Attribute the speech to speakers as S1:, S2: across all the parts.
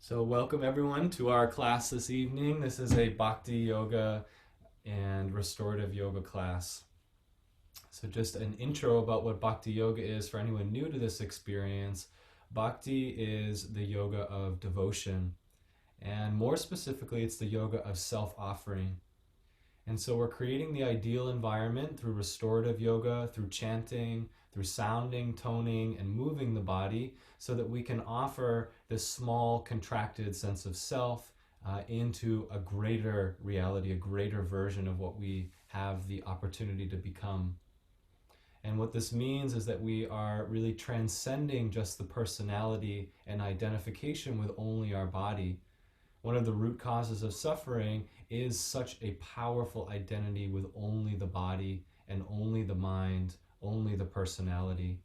S1: So welcome everyone to our class this evening. This is a Bhakti yoga and restorative yoga class. So just an intro about what Bhakti yoga is for anyone new to this experience. Bhakti is the yoga of devotion, and more specifically it's the yoga of self-offering. And so we're creating the ideal environment through restorative yoga, through chanting, through sounding, toning, and moving the body so that we can offer this small, contracted sense of self into a greater reality, a greater version of what we have the opportunity to become. And what this means is that we are really transcending just the personality and identification with only our body. One of the root causes of suffering is such a powerful identity with only the body and only the mind, only the personality.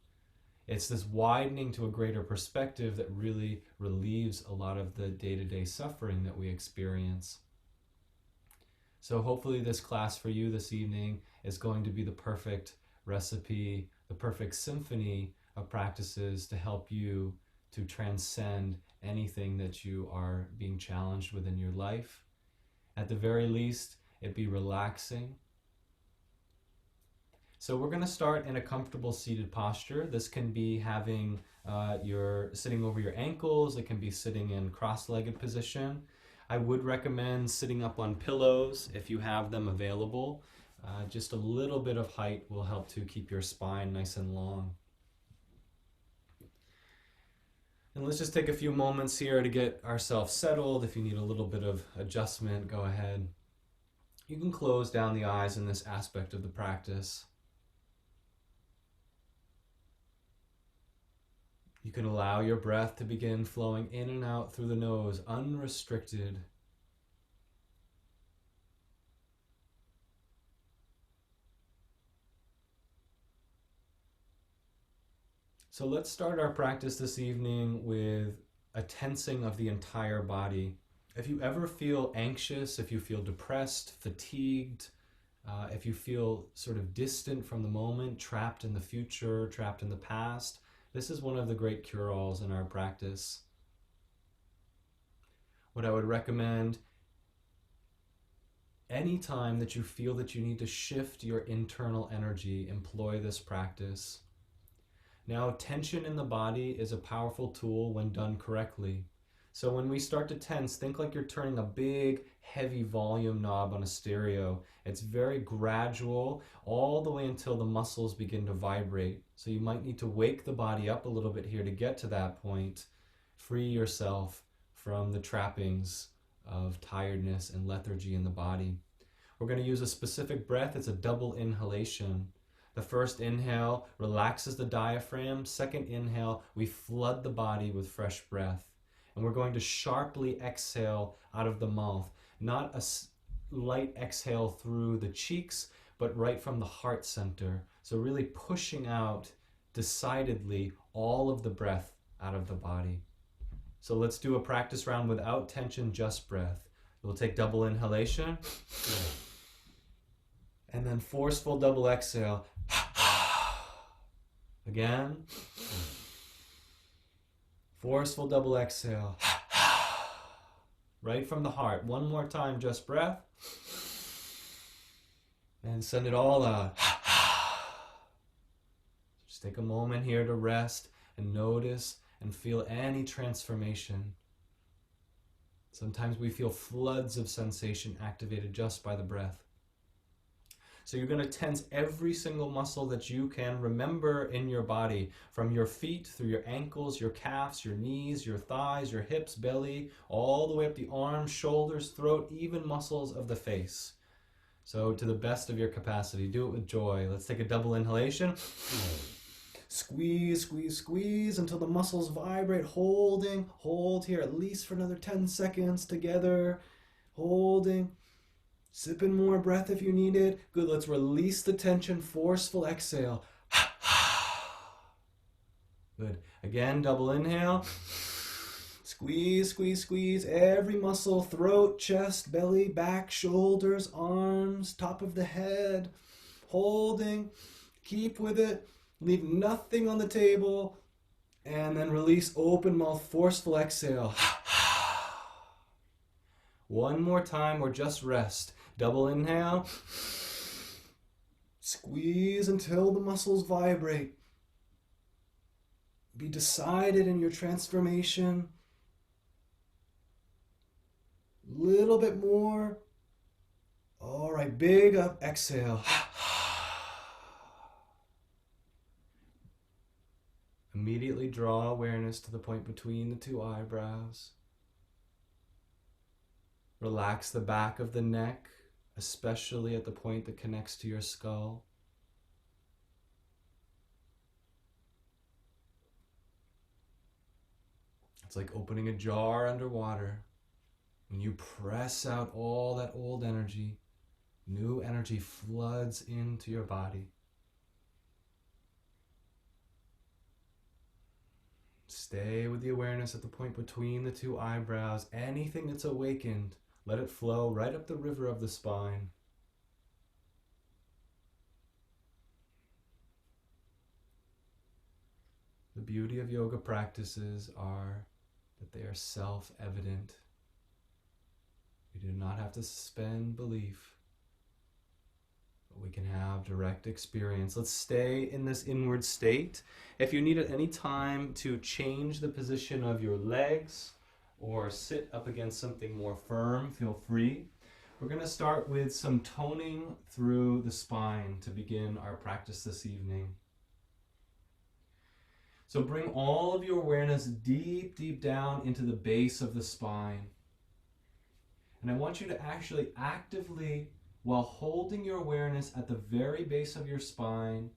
S1: It's this widening to a greater perspective that really relieves a lot of the day-to-day suffering that we experience. So hopefully this class for you this evening is going to be the perfect recipe, the perfect symphony of practices to help you to transcend anything that you are being challenged with in your life. At the very least, it be relaxing. So we're going to start in a comfortable seated posture. This can be having your sitting over your ankles. It can be sitting in cross-legged position. I would recommend sitting up on pillows if you have them available. Just a little bit of height will help to keep your spine nice and long. And let's just take a few moments here to get ourselves settled. If you need a little bit of adjustment, go ahead. You can close down the eyes in this aspect of the practice. You can allow your breath to begin flowing in and out through the nose, unrestricted. So let's start our practice this evening with a tensing of the entire body. If you ever feel anxious, if you feel depressed, fatigued, if you feel sort of distant from the moment, trapped in the future, trapped in the past, this is one of the great cure-alls in our practice. What I would recommend, anytime that you feel that you need to shift your internal energy, employ this practice. Now, tension in the body is a powerful tool when done correctly. So when we start to tense, think like you're turning a big, heavy volume knob on a stereo. It's very gradual, all the way until the muscles begin to vibrate. So you might need to wake the body up a little bit here to get to that point. Free yourself from the trappings of tiredness and lethargy in the body. We're going to use a specific breath. It's a double inhalation. The first inhale relaxes the diaphragm. Second inhale, we flood the body with fresh breath. And we're going to sharply exhale out of the mouth. Not a light exhale through the cheeks, but right from the heart center. So really pushing out decidedly all of the breath out of the body. So let's do a practice round without tension, just breath. We'll take double inhalation. And then forceful double exhale. Again. Forceful double exhale. Right from the heart. One more time, just breath. And send it all out. Just take a moment here to rest and notice and feel any transformation. Sometimes we feel floods of sensation activated just by the breath. So you're going to tense every single muscle that you can remember in your body, from your feet through your ankles, your calves, your knees, your thighs, your hips, belly, all the way up the arms, shoulders, throat, even muscles of the face. So to the best of your capacity, do it with joy. Let's take a double inhalation. Squeeze, squeeze, squeeze until the muscles vibrate. Hold here at least for another 10 seconds together. Holding. Sip in more breath if you need it. Good, let's release the tension. Forceful exhale. Good. Again, double inhale. Squeeze, squeeze, squeeze. Every muscle, throat, chest, belly, back, shoulders, arms, top of the head. Holding. Keep with it. Leave nothing on the table. And then release, open mouth, forceful exhale. One more time, or just rest. Double inhale. Squeeze until the muscles vibrate. Be decided in your transformation. Little bit more. All right, big up, exhale. Immediately draw awareness to the point between the two eyebrows. Relax the back of the neck, especially at the point that connects to your skull. It's like opening a jar underwater. When you press out all that old energy, new energy floods into your body. Stay with the awareness at the point between the two eyebrows. Anything that's awakened, let it flow right up the river of the spine. The beauty of yoga practices are that they are self-evident. We do not have to suspend belief, but we can have direct experience. Let's stay in this inward state. If you need at any time to change the position of your legs or sit up against something more firm, feel free. We're going to start with some toning through the spine to begin our practice this evening. So bring all of your awareness deep, deep down into the base of the spine. And I want you to actually actively, while holding your awareness at the very base of your spine,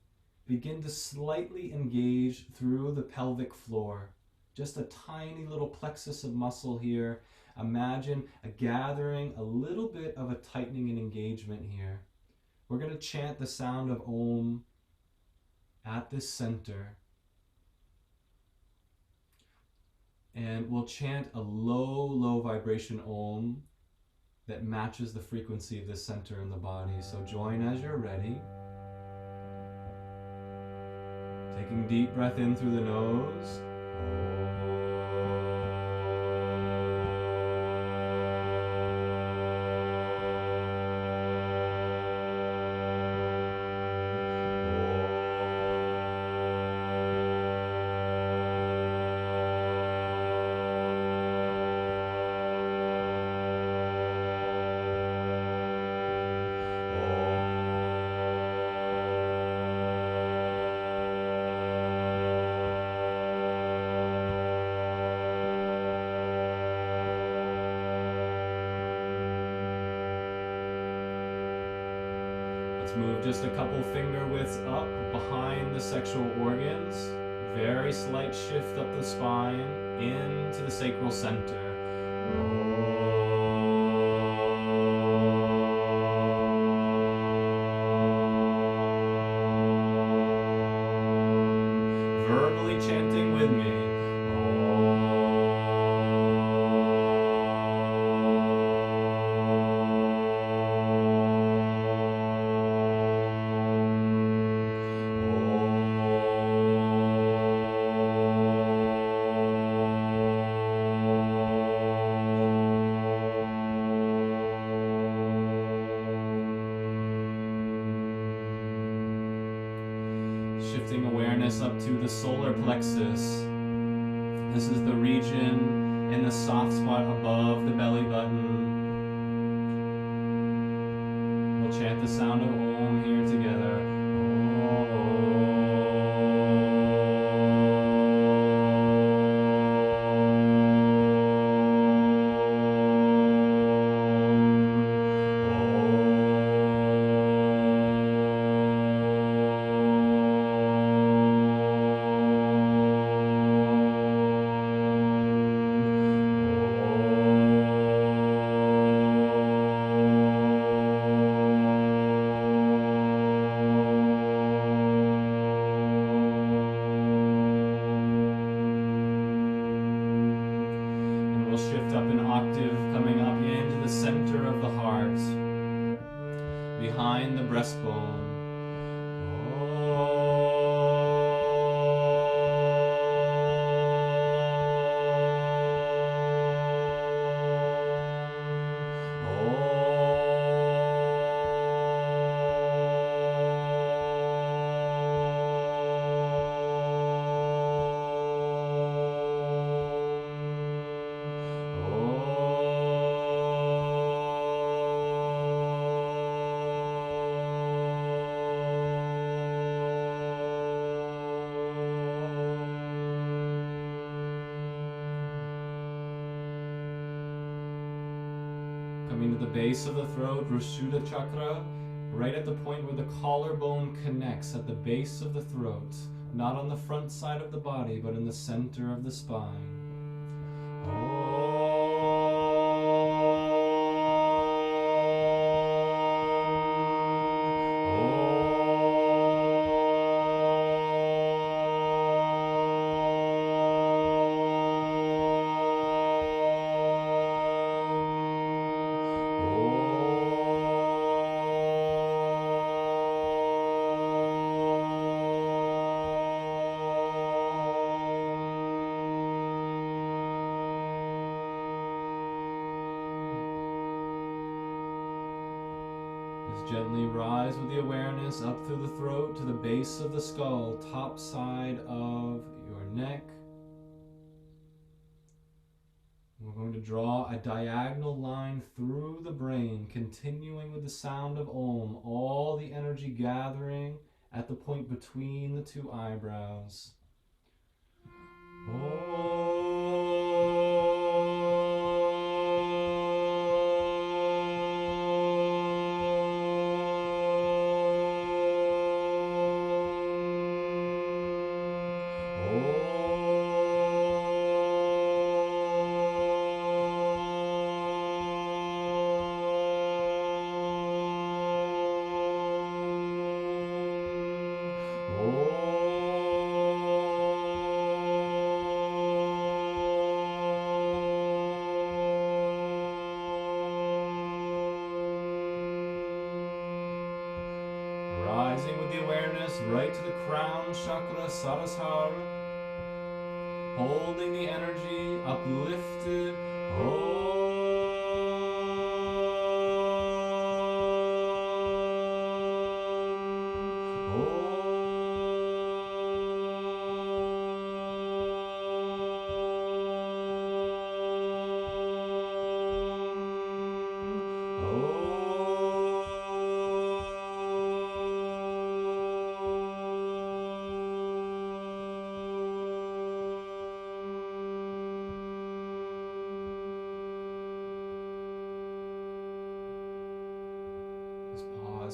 S1: begin to slightly engage through the pelvic floor. Just a tiny little plexus of muscle here. Imagine a gathering, a little bit of a tightening and engagement here. We're going to chant the sound of Om at this center. And we'll chant a low, low vibration Om that matches the frequency of the center in the body. So join as you're ready. Taking deep breath in through the nose. Move just a couple finger widths up behind the sexual organs. Very slight shift up the spine into the sacral center. Verbally chanting with me. Shifting awareness up to the solar plexus. This is the region in the soft spot above the belly button. We'll chant the sound of Om here together. Shift up an octave, coming up into the center of the heart, behind the breastbone. Coming to the base of the throat, Vishuddha chakra, right at the point where the collarbone connects, at the base of the throat, not on the front side of the body, but in the center of the spine. Gently rise with the awareness up through the throat to the base of the skull, top side of your neck. We're going to draw a diagonal line through the brain, continuing with the sound of Om, all the energy gathering at the point between the two eyebrows. Om. Rising with the awareness right to the crown chakra, Sarasara. Holding the energy uplifted.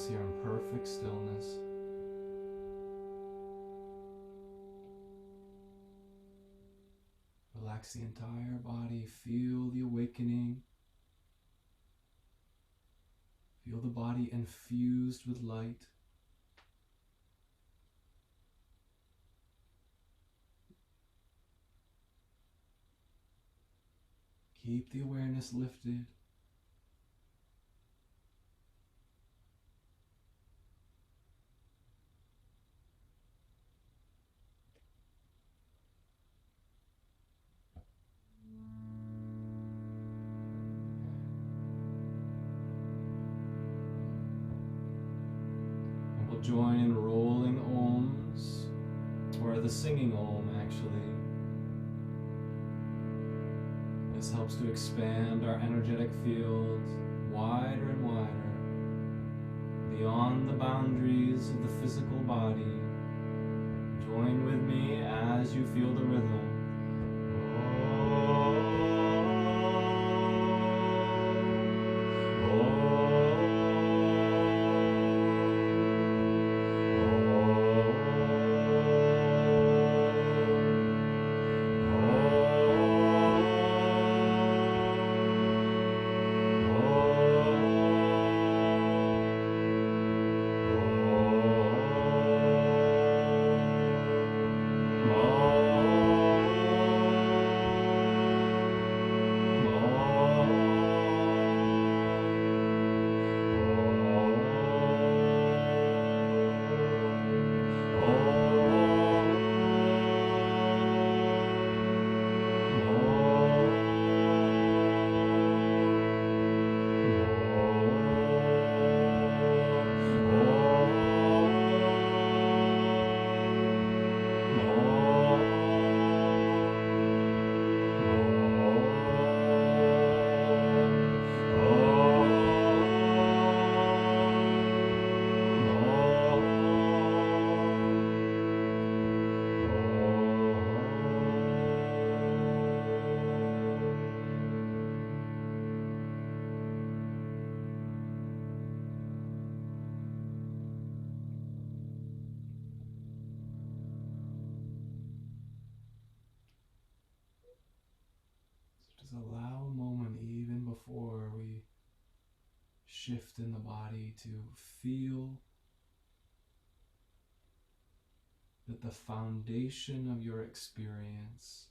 S1: Here in perfect stillness. Relax the entire body. Feel the awakening. Feel the body infused with light. Keep the awareness lifted. Join in rolling Oms, or the singing Om actually. This helps to expand our energetic field wider and wider, beyond the boundaries of the physical body. Join with me as you feel the rhythm. Oh Just allow a moment even before we shift in the body to feel that the foundation of your experience,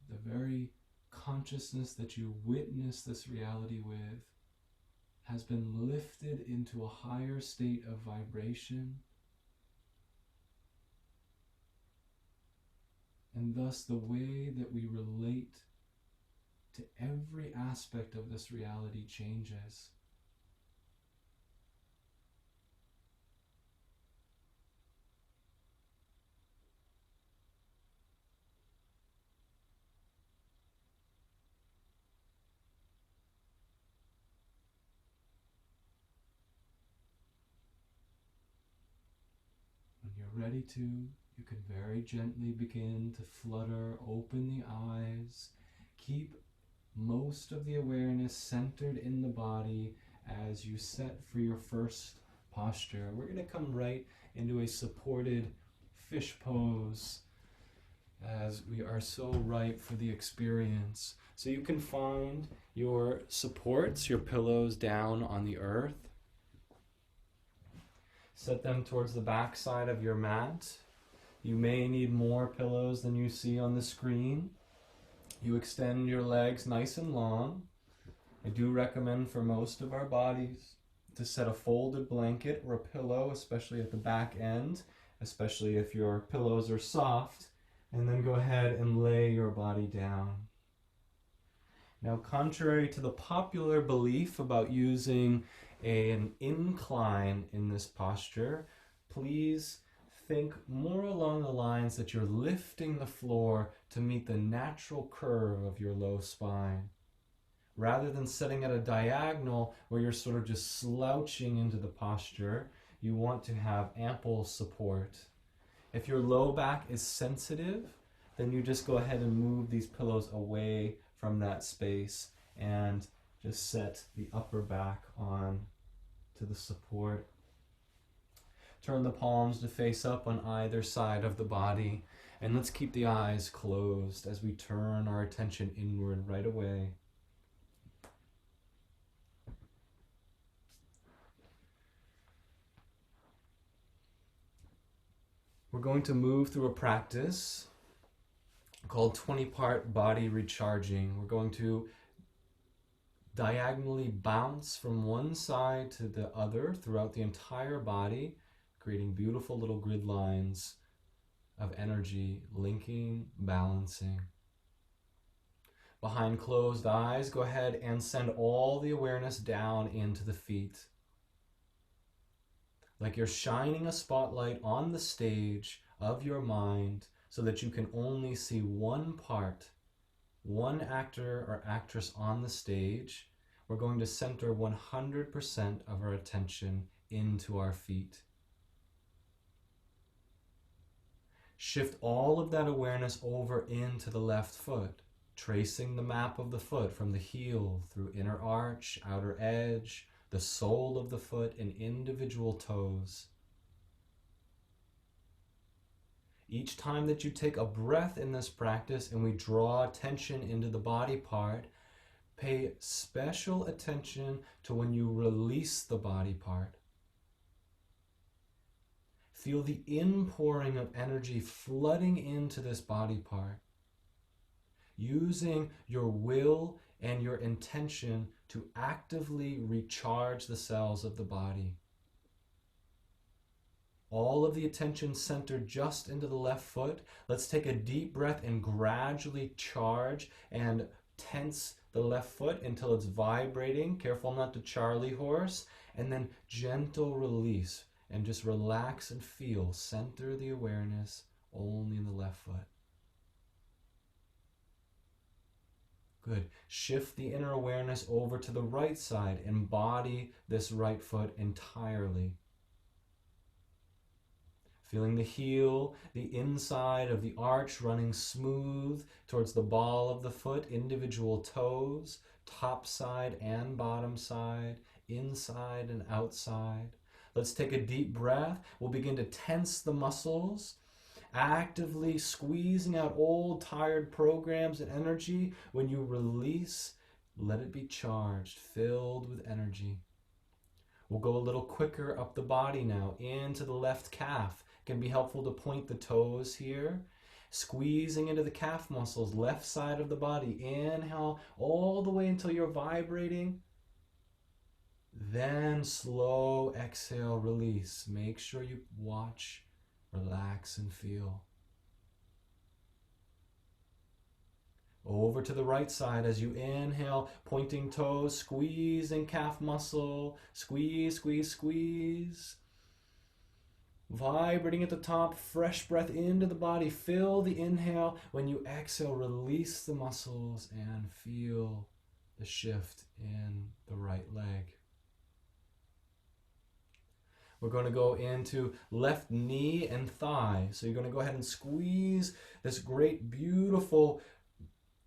S1: the very consciousness that you witness this reality with, has been lifted into a higher state of vibration, and thus the way that we relate to every aspect of this reality changes. When you're ready to, you can very gently begin to flutter, open the eyes, keep most of the awareness centered in the body as you set for your first posture. We're going to come right into a supported fish pose as we are so ripe for the experience. So you can find your supports, your pillows down on the earth. Set them towards the back side of your mat. You may need more pillows than you see on the screen. You extend your legs nice and long. I do recommend for most of our bodies to set a folded blanket or a pillow, especially at the back end, especially if your pillows are soft, and then go ahead and lay your body down. Now, contrary to the popular belief about using an incline in this posture, please think more along the lines that you're lifting the floor to meet the natural curve of your low spine, rather than setting at a diagonal where you're sort of just slouching into the posture. You want to have ample support. If your low back is sensitive, then you just go ahead and move these pillows away from that space and just set the upper back on to the support. Turn the palms to face up on either side of the body, and let's keep the eyes closed as we turn our attention inward right away. We're going to move through a practice called 20-part body recharging. We're going to diagonally bounce from one side to the other throughout the entire body, creating beautiful little grid lines of energy, linking, balancing. Behind closed eyes, go ahead and send all the awareness down into the feet. Like you're shining a spotlight on the stage of your mind so that you can only see one part, one actor or actress on the stage. We're going to center 100% of our attention into our feet. Shift all of that awareness over into the left foot, tracing the map of the foot from the heel through inner arch, outer edge, the sole of the foot, and individual toes. Each time that you take a breath in this practice and we draw attention into the body part, pay special attention to when you release the body part. Feel the inpouring of energy flooding into this body part, using your will and your intention to actively recharge the cells of the body. All of the attention centered just into the left foot. Let's take a deep breath and gradually charge and tense the left foot until it's vibrating. Careful not to Charlie horse. And then gentle release and just relax and feel. Center the awareness only in the left foot. Good. Shift the inner awareness over to the right side. Embody this right foot entirely. Feeling the heel, the inside of the arch running smooth towards the ball of the foot, individual toes, top side and bottom side, inside and outside. Let's take a deep breath. We'll begin to tense the muscles actively squeezing out old, tired programs and energy. When you release, let it be charged, filled with energy. We'll go a little quicker up the body now, into the left calf. It can be helpful to point the toes here. Squeezing into the calf muscles, left side of the body. Inhale all the way until you're vibrating. Then slow exhale, release. Make sure you watch, relax, and feel. Over to the right side as you inhale, pointing toes, squeezing calf muscle, squeeze, squeeze, squeeze. Vibrating at the top, fresh breath into the body, fill the inhale. When you exhale, release the muscles and feel the shift in the right leg. We're going to go into left knee and thigh. So you're going to go ahead and squeeze this great, beautiful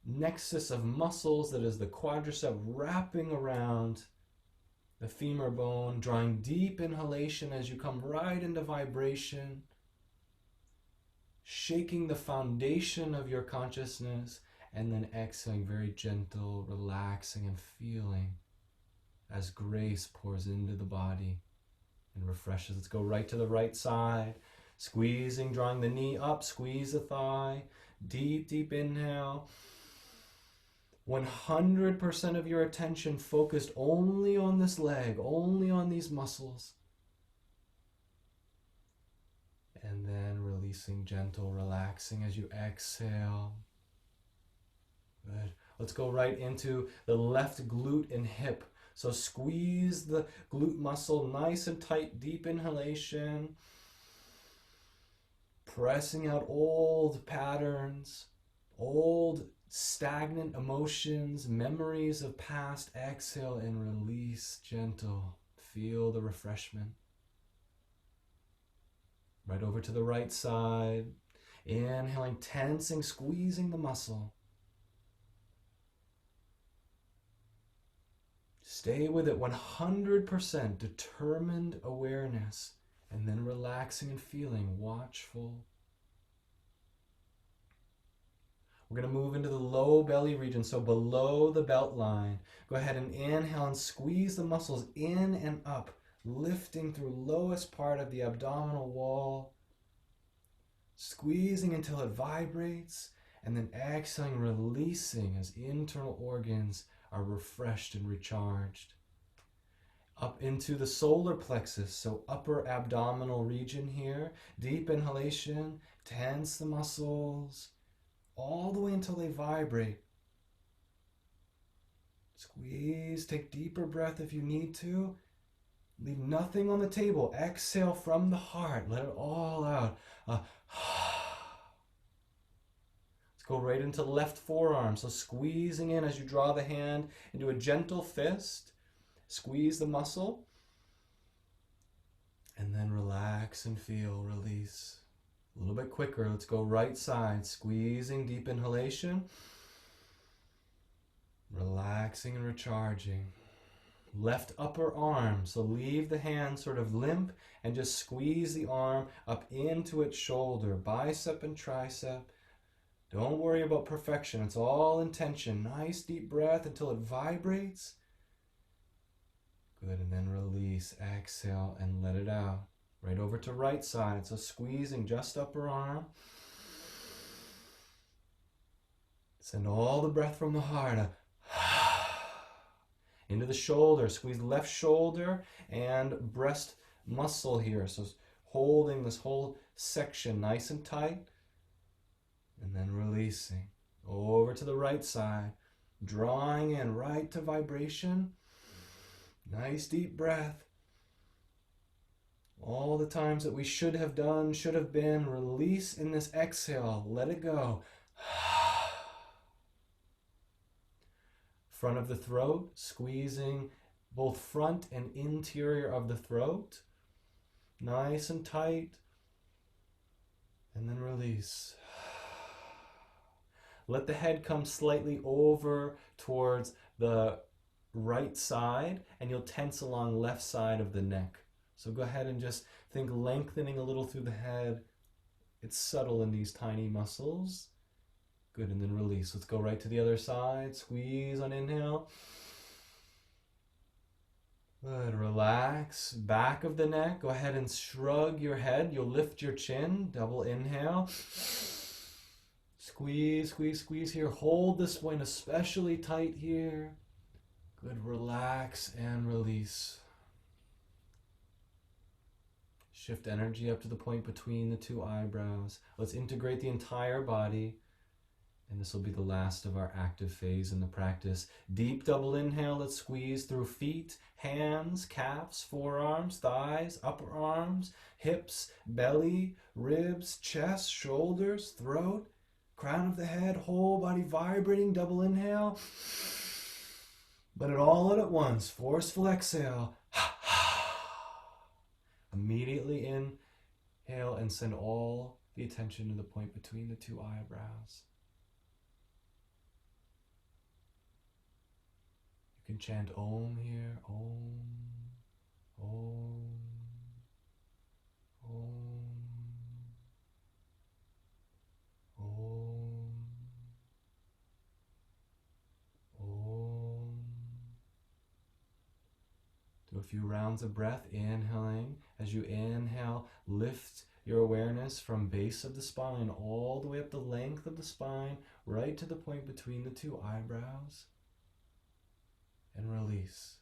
S1: nexus of muscles that is the quadricep, wrapping around the femur bone, drawing deep inhalation as you come right into vibration, shaking the foundation of your consciousness, and then exhaling, very gentle, relaxing, and feeling as grace pours into the body and refreshes. Let's go right to the right side, squeezing, drawing the knee up, squeeze the thigh, deep, deep inhale. 100% of your attention focused only on this leg, only on these muscles. And then releasing, gentle, relaxing as you exhale. Good. Let's go right into the left glute and hip. So squeeze the glute muscle nice and tight, deep inhalation. Pressing out old patterns, old stagnant emotions, memories of past. Exhale and release, gentle. Feel the refreshment. Right over to the right side. Inhaling, tensing, squeezing the muscle. Stay with it, 100% determined awareness, and then relaxing and feeling watchful. We're going to move into the low belly region, so below the belt line. Go ahead and inhale and squeeze the muscles in and up, lifting through lowest part of the abdominal wall, squeezing until it vibrates, and then exhaling, releasing as internal organs are refreshed and recharged. Up into the solar plexus, so upper abdominal region here. Deep inhalation, tense the muscles, all the way until they vibrate. Squeeze, take deeper breath if you need to. Leave nothing on the table. Exhale from the heart, let it all out. Let's go right into the left forearm, so squeezing in as you draw the hand into a gentle fist. Squeeze the muscle. And then relax and feel, release. A little bit quicker. Let's go right side. Squeezing, deep inhalation. Relaxing and recharging. Left upper arm. So leave the hand sort of limp and just squeeze the arm up into its shoulder. Bicep and tricep. Don't worry about perfection. It's all intention. Nice deep breath until it vibrates. Good. And then release. Exhale and let it out. Right over to right side. So squeezing just upper arm. Send all the breath from the heart into the shoulder. Squeeze left shoulder and breast muscle here. So holding this whole section nice and tight. And then releasing. Over to the right side. Drawing in right to vibration. Nice deep breath. All the times that we should have done, should have been, release in this exhale. Let it go. Front of the throat, squeezing both front and interior of the throat. Nice and tight. And then release. Let the head come slightly over towards the right side, and you'll tense along left side of the neck. So go ahead and just think lengthening a little through the head, It's subtle in these tiny muscles. Good, and then release. Let's go right to the other side. Squeeze on inhale. Good, relax. Back of the neck. Go ahead and shrug your head. You'll lift your chin. Double inhale. Squeeze, squeeze, squeeze here. Hold the spine especially tight here. Good, relax and release. Shift energy up to the point between the two eyebrows. Let's integrate the entire body. And this will be the last of our active phase in the practice. Deep double inhale. Let's squeeze through feet, hands, calves, forearms, thighs, upper arms, hips, belly, ribs, chest, shoulders, throat, crown of the head, whole body vibrating. Double inhale. Let it all out at once. Forceful exhale. Immediately inhale and send all the attention to the point between the two eyebrows. You can chant Om here. Om, Om, Om, Om, Om. Do a few rounds of breath, inhaling. As you inhale, lift your awareness from base of the spine all the way up the length of the spine, right to the point between the two eyebrows. And release.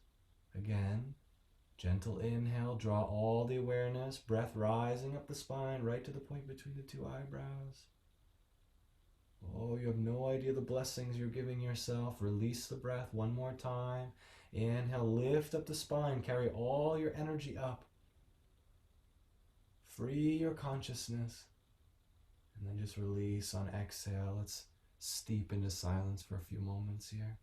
S1: Again, gentle inhale, draw all the awareness, breath rising up the spine, right to the point between the two eyebrows. Oh, you have no idea the blessings you're giving yourself. Release the breath one more time. Inhale, lift up the spine, carry all your energy up. Free your consciousness. And then just release on exhale. Let's steep into silence for a few moments here.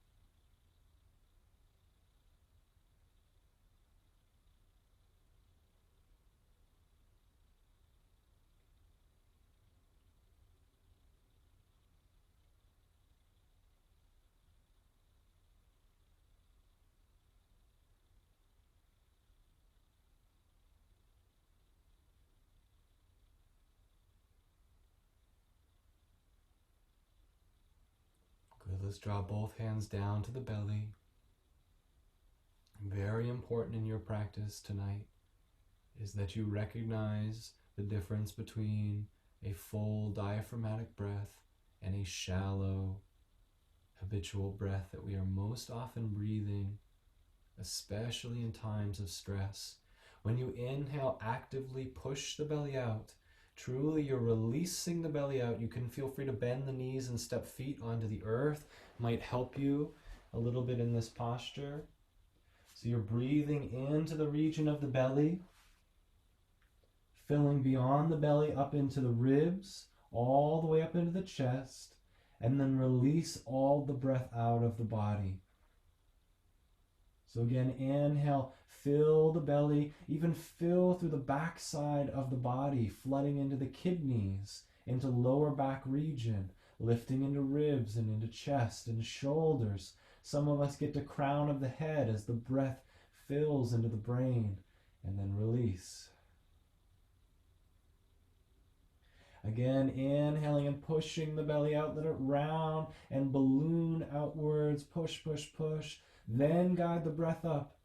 S1: Good, let's draw both hands down to the belly. Very important in your practice tonight is that you recognize the difference between a full diaphragmatic breath and a shallow habitual breath that we are most often breathing, especially in times of stress. When you inhale, actively push the belly out. Truly, you're releasing the belly out. You can feel free to bend the knees and step feet onto the earth. Might help you a little bit in this posture. So you're breathing into the region of the belly, filling beyond the belly up into the ribs, all the way up into the chest, and then release all the breath out of the body. So again, inhale, fill the belly, even fill through the backside of the body, flooding into the kidneys, into lower back region, lifting into ribs and into chest and shoulders. Some of us get to crown of the head as the breath fills into the brain, and then release. Again, inhaling and pushing the belly out, let it round and balloon outwards, push, push, push. Then guide the breath up.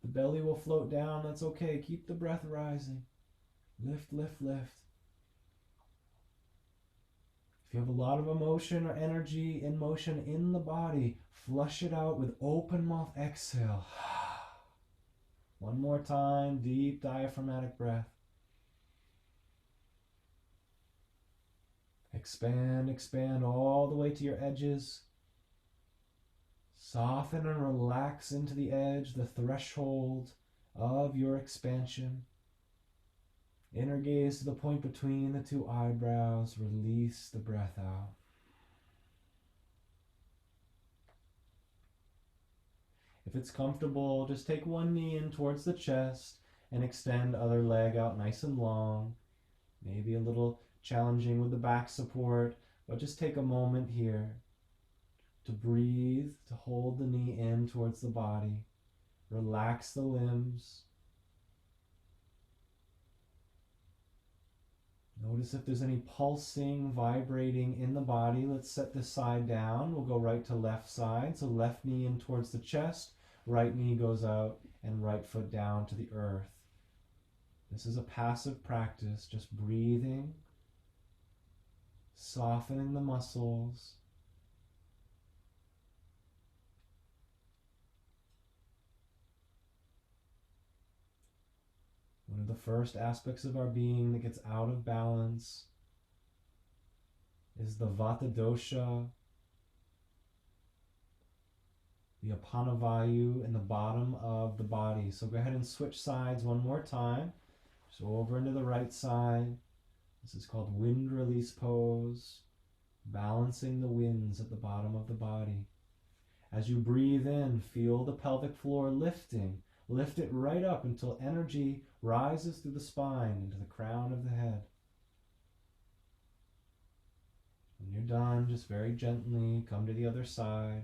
S1: The belly will float down, that's okay. Keep the breath rising. Lift, lift, lift. If you have a lot of emotion or energy in motion in the body, flush it out with open mouth exhale. One more time, deep diaphragmatic breath. Expand, expand all the way to your edges. Soften and relax into the edge, the threshold of your expansion. Inner gaze to the point between the two eyebrows. Release the breath out. If it's comfortable, just take one knee in towards the chest and extend other leg out nice and long. Maybe a little challenging with the back support, but just take a moment here to breathe, to hold the knee in towards the body. Relax the limbs. Notice if there's any pulsing, vibrating in the body. Let's set this side down. We'll go right to left side. So left knee in towards the chest, right knee goes out, and right foot down to the earth. This is a passive practice, just breathing, softening the muscles. One of the first aspects of our being that gets out of balance is the Vata dosha, the Apanavayu in the bottom of the body. So go ahead and switch sides one more time. So over into the right side. This is called wind release pose, balancing the winds at the bottom of the body. As you breathe in, feel the pelvic floor lifting. Lift it right up until energy rises through the spine into the crown of the head. When you're done, just very gently come to the other side.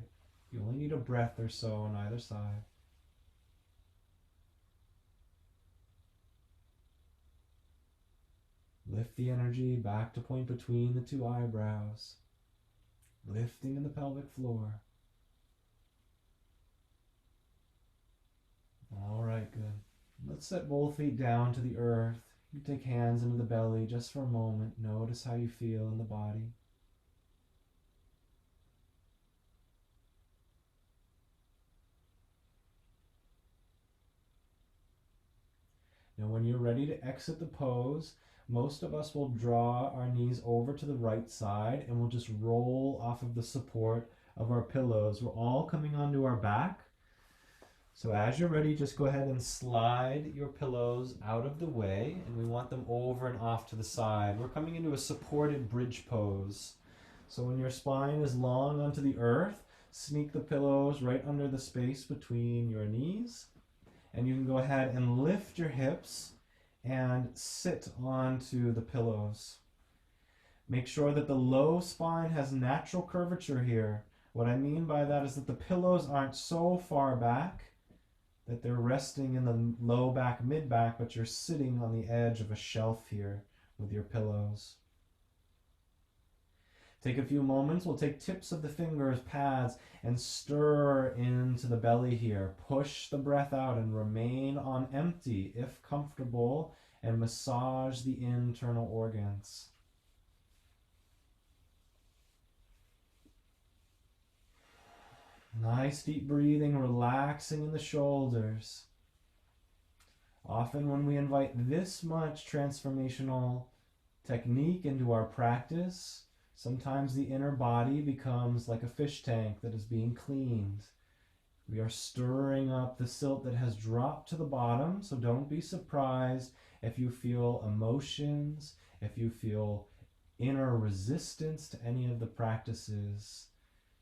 S1: You only need a breath or so on either side. Lift the energy back to point between the two eyebrows, lifting in the pelvic floor. All right, good. Let's set both feet down to the earth. You take hands into the belly just for a moment. Notice how you feel in the body. Now when you're ready to exit the pose, most of us will draw our knees over to the right side and we'll just roll off of the support of our pillows. We're all coming onto our back. So as you're ready, just go ahead and slide your pillows out of the way, and we want them over and off to the side. We're coming into a supported bridge pose. So when your spine is long onto the earth, sneak the pillows right under the space between your knees. And you can go ahead and lift your hips and sit onto the pillows. Make sure that the low spine has natural curvature here. What I mean by that is that the pillows aren't so far back that they're resting in the low back, mid back, but you're sitting on the edge of a shelf here with your pillows. Take a few moments. We'll take tips of the fingers, pads, and stir into the belly here. Push the breath out and remain on empty if comfortable, and massage the internal organs. Nice deep breathing, relaxing in the shoulders. Often when we invite this much transformational technique into our practice, sometimes the inner body becomes like a fish tank that is being cleaned. We are stirring up the silt that has dropped to the bottom, so don't be surprised if you feel emotions, if you feel inner resistance to any of the practices.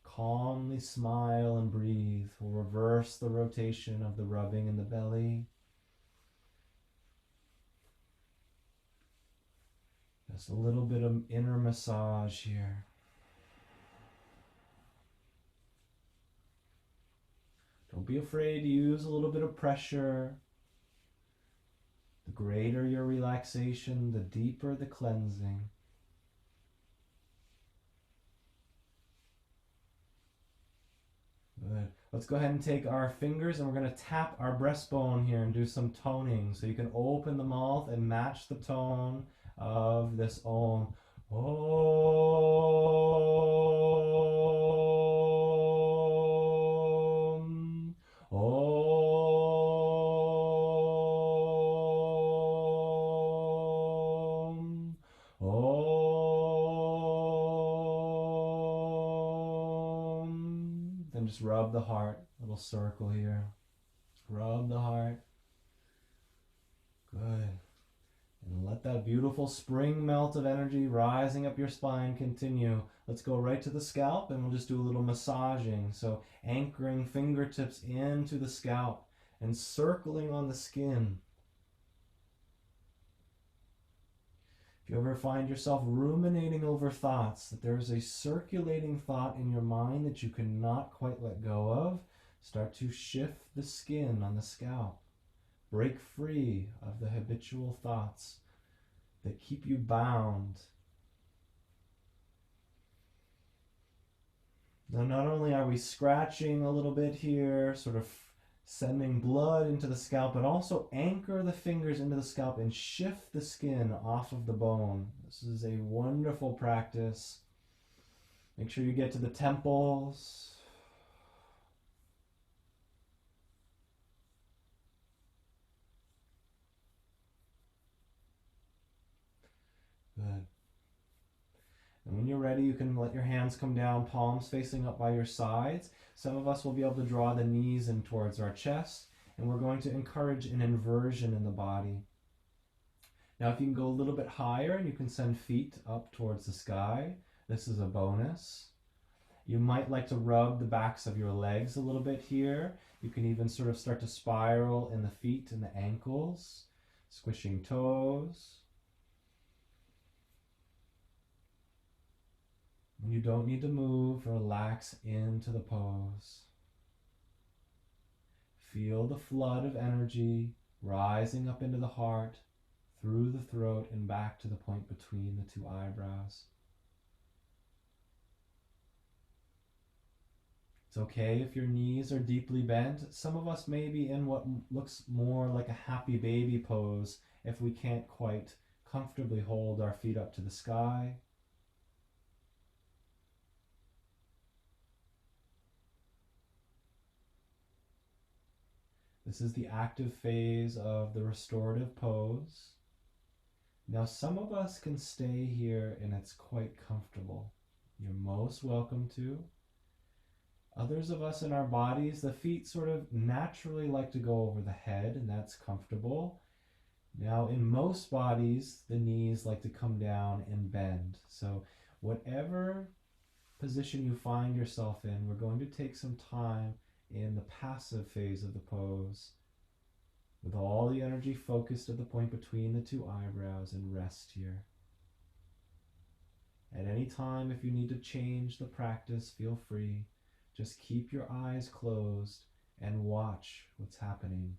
S1: Calmly smile and breathe. We'll reverse the rotation of the rubbing in the belly. Just a little bit of inner massage here. Don't be afraid to use a little bit of pressure. The greater your relaxation, the deeper the cleansing. Good. Let's go ahead and take our fingers and we're going to tap our breastbone here and do some toning. So you can open the mouth and match the tone of this Om. Om. Om. Om. Then just rub the heart, little circle here. Rub the heart. Good. And let that beautiful spring melt of energy rising up your spine continue. Let's go right to the scalp and we'll just do a little massaging. So anchoring fingertips into the scalp and circling on the skin. If you ever find yourself ruminating over thoughts, that there is a circulating thought in your mind that you cannot quite let go of, start to shift the skin on the scalp. Break free of the habitual thoughts. that keep you bound. Now, not only are we scratching a little bit here, sort of sending blood into the scalp, but also anchor the fingers into the scalp and shift the skin off of the bone. This is a wonderful practice. Make sure you get to the temples. Good. And when you're ready, you can let your hands come down, palms facing up by your sides. Some of us will be able to draw the knees in towards our chest, and we're going to encourage an inversion in the body. Now, if you can go a little bit higher and you can send feet up towards the sky, this is a bonus. You might like to rub the backs of your legs a little bit here. You can even sort of start to spiral in the feet and the ankles, squishing toes. You don't need to move, relax into the pose. Feel the flood of energy rising up into the heart, through the throat, and back to the point between the two eyebrows. It's okay if your knees are deeply bent. Some of us may be in what looks more like a happy baby pose if we can't quite comfortably hold our feet up to the sky. This is the active phase of the restorative pose. Now, some of us can stay here and it's quite comfortable. You're most welcome to. Others of us in our bodies, the feet sort of naturally like to go over the head, and that's comfortable. Now, in most bodies, the knees like to come down and bend. So whatever position you find yourself in, we're going to take some time in the passive phase of the pose with all the energy focused at the point between the two eyebrows, and rest here. At any time, if you need to change the practice, feel free. Just keep your eyes closed and watch what's happening.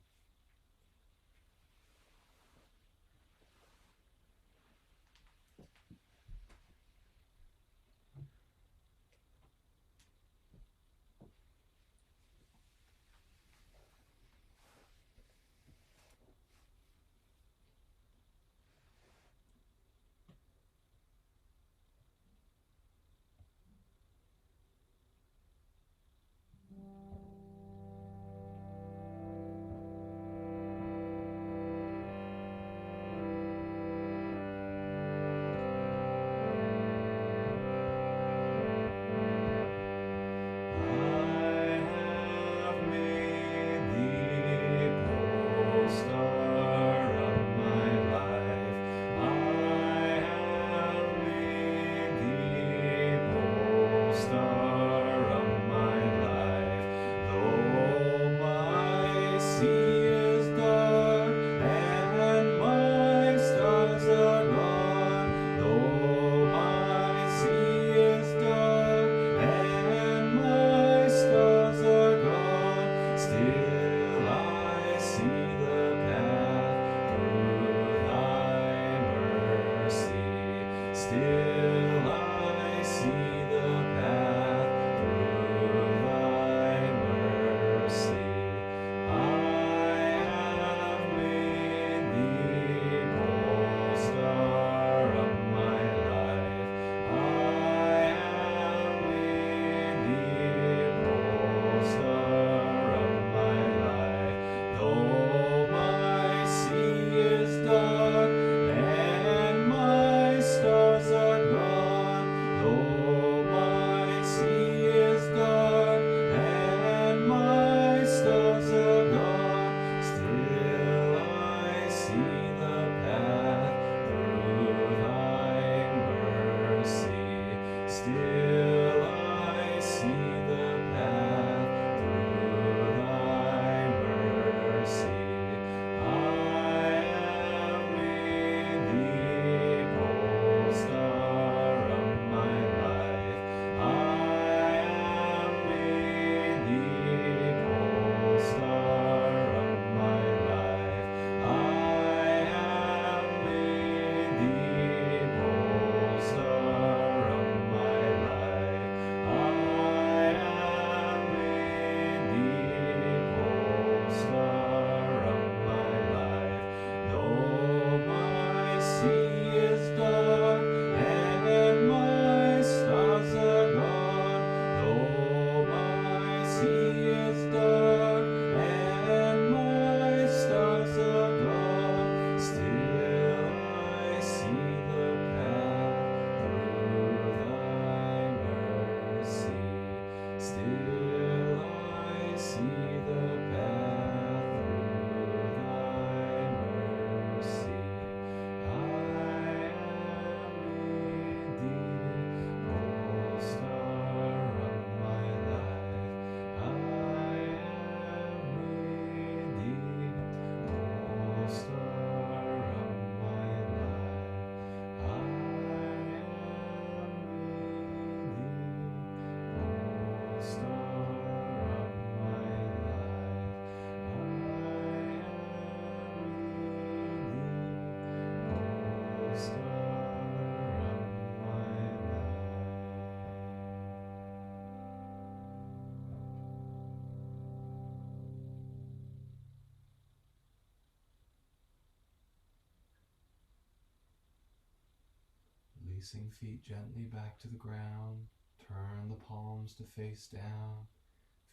S1: Releasing feet gently back to the ground. Turn the palms to face down.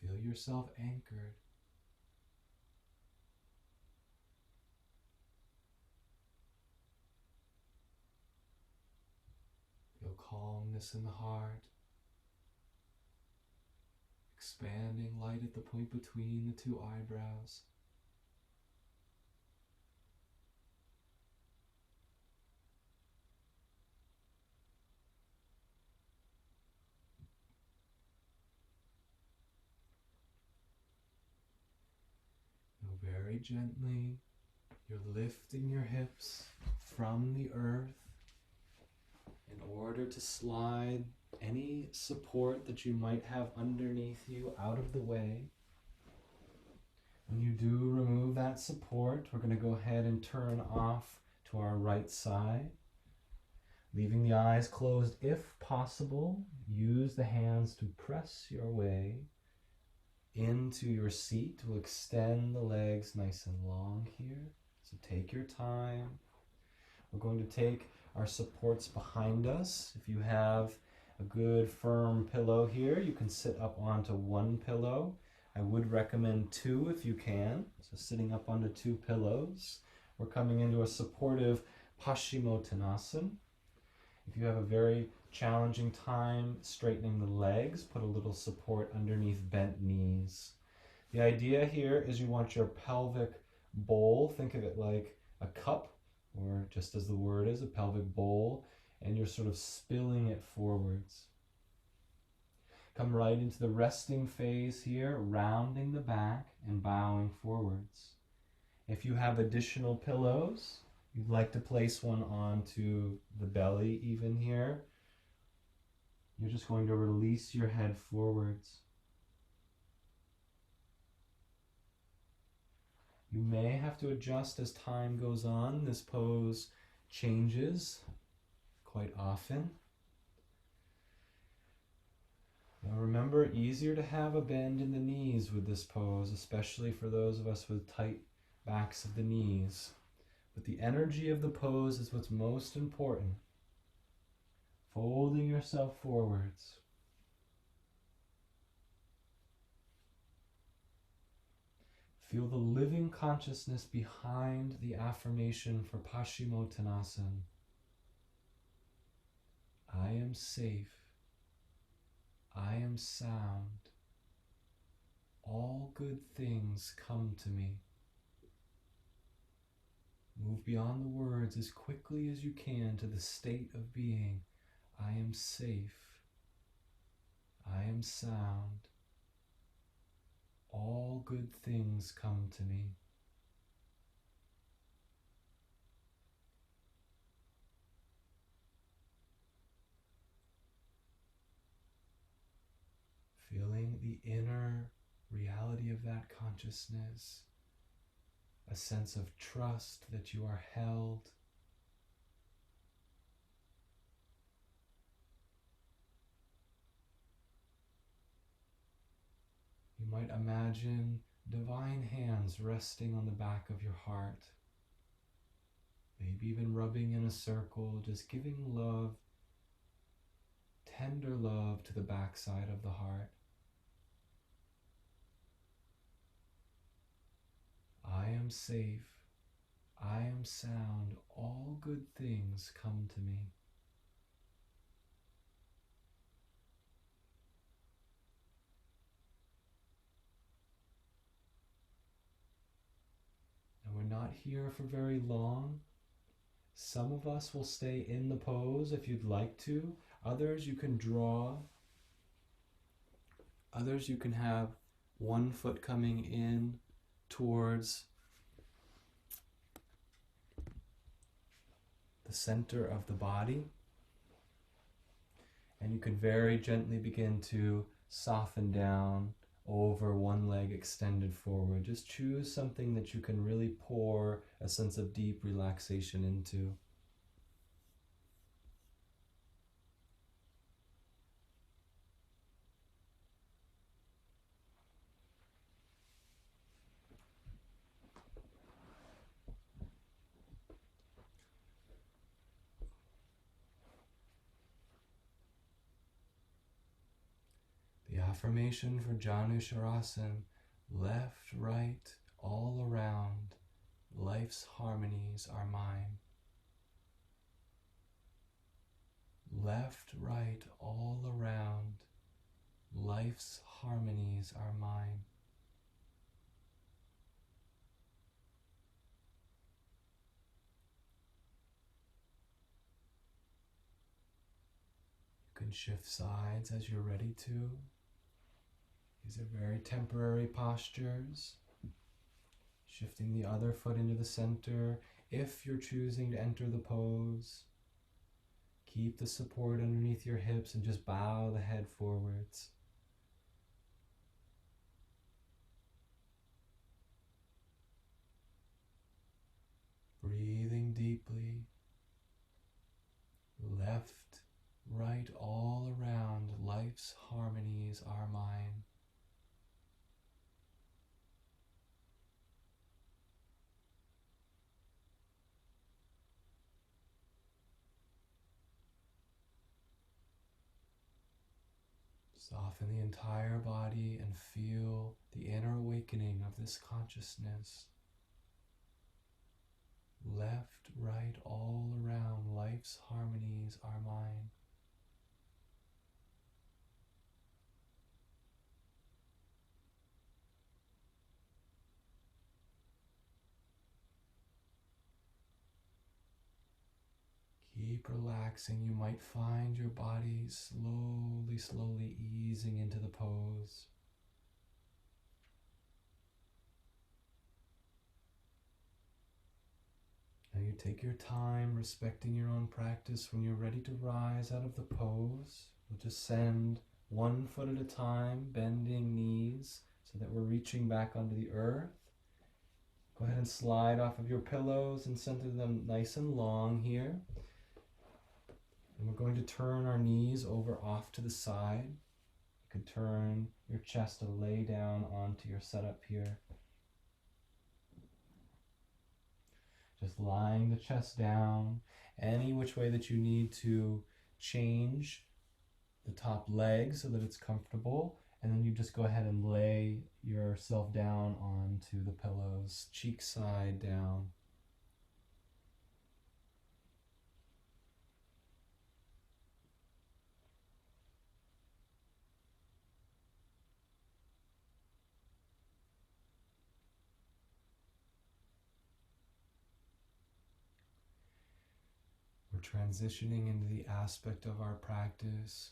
S1: Feel yourself anchored. Feel calmness in the heart. Expanding light at the point between the two eyebrows. Now very gently, you're lifting your hips from the earth in order to slide any support that you might have underneath you out of the way. When you do remove that support, we're going to go ahead and turn off to our right side. Leaving the eyes closed if possible. Use the hands to press your way into your seat. We'll extend the legs nice and long here. So take your time. We're going to take our supports behind us. If you have a good firm pillow here, you can sit up onto one pillow. I would recommend two if you can. So sitting up onto two pillows. We're coming into a supportive Paschimottanasana. If you have a very challenging time straightening the legs, put a little support underneath bent knees. The idea here is you want your pelvic bowl, think of it like a cup, or just as the word is, a pelvic bowl, and you're sort of spilling it forwards. Come right into the resting phase here, rounding the back and bowing forwards. If you have additional pillows, you'd like to place one onto the belly even here, you're just going to release your head forwards. You may have to adjust as time goes on. This pose changes quite often. Now remember, easier to have a bend in the knees with this pose, especially for those of us with tight backs of the knees. But the energy of the pose is what's most important. Folding yourself forwards. Feel the living consciousness behind the affirmation for Paschimottanasana. I am safe. I am sound. All good things come to me. Move beyond the words as quickly as you can to the state of being. I am safe. I am sound. All good things come to me. Feeling the inner reality of that consciousness, a sense of trust that you are held. You might imagine divine hands resting on the back of your heart, maybe even rubbing in a circle, just giving love, tender love to the backside of the heart. I am safe. I am sound. All good things come to me. And we're not here for very long. Some of us will stay in the pose if you'd like to. Others you can draw. Others you can have one foot coming in towards the center of the body. And you can very gently begin to soften down over one leg extended forward. Just choose something that you can really pour a sense of deep relaxation into. Affirmation for Janusharasana. Left, right, all around. Life's harmonies are mine. Left, right, all around. Life's harmonies are mine. You can shift sides as you're ready to. These are very temporary postures. Shifting the other foot into the center if you're choosing to enter the pose. Keep the support underneath your hips and just bow the head forwards. Breathing deeply. Left, right, all around. Life's harmonies are mine. Soften the entire body and feel the inner awakening of this consciousness. Left, right, all around, life's harmonies are mine. Keep relaxing. You might find your body slowly easing into the pose. Now you take your time, respecting your own practice. When you're ready to rise out of the pose, we'll just send one foot at a time, bending knees so that we're reaching back onto the earth. Go ahead and slide off of your pillows and center them nice and long here. And we're going to turn our knees over off to the side. You could turn your chest to lay down onto your setup here. Just lying the chest down, any which way that you need to change the top leg so that it's comfortable. And then you just go ahead and lay yourself down onto the pillows, cheek side down. We're transitioning into the aspect of our practice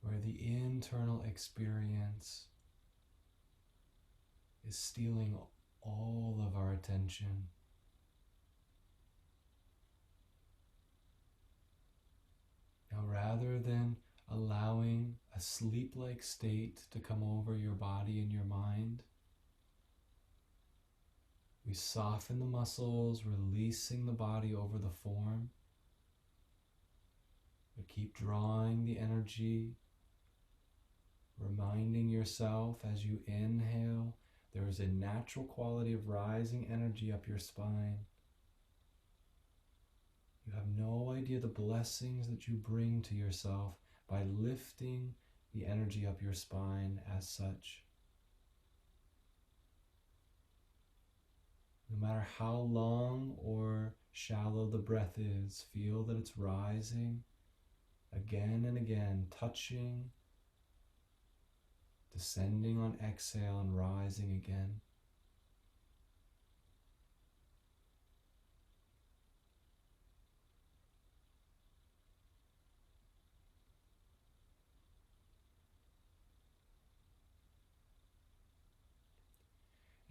S1: where the internal experience is stealing all of our attention. Now, rather than allowing a sleep-like state to come over your body and your mind, we soften the muscles, releasing the body over the form. But keep drawing the energy, reminding yourself as you inhale, there is a natural quality of rising energy up your spine. You have no idea the blessings that you bring to yourself by lifting the energy up your spine as such. No matter how long or shallow the breath is, feel that it's rising again and again, touching, descending on exhale and rising again.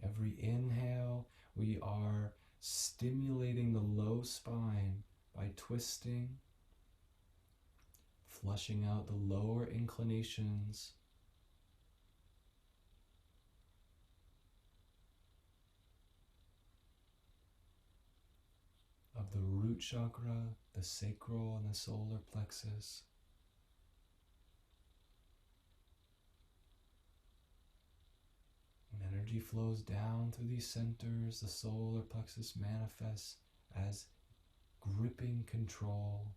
S1: Every inhale, we are stimulating the low spine by twisting, flushing out the lower inclinations. Of the root chakra, the sacral and the solar plexus. When energy flows down through these centers, the solar plexus manifests as gripping control,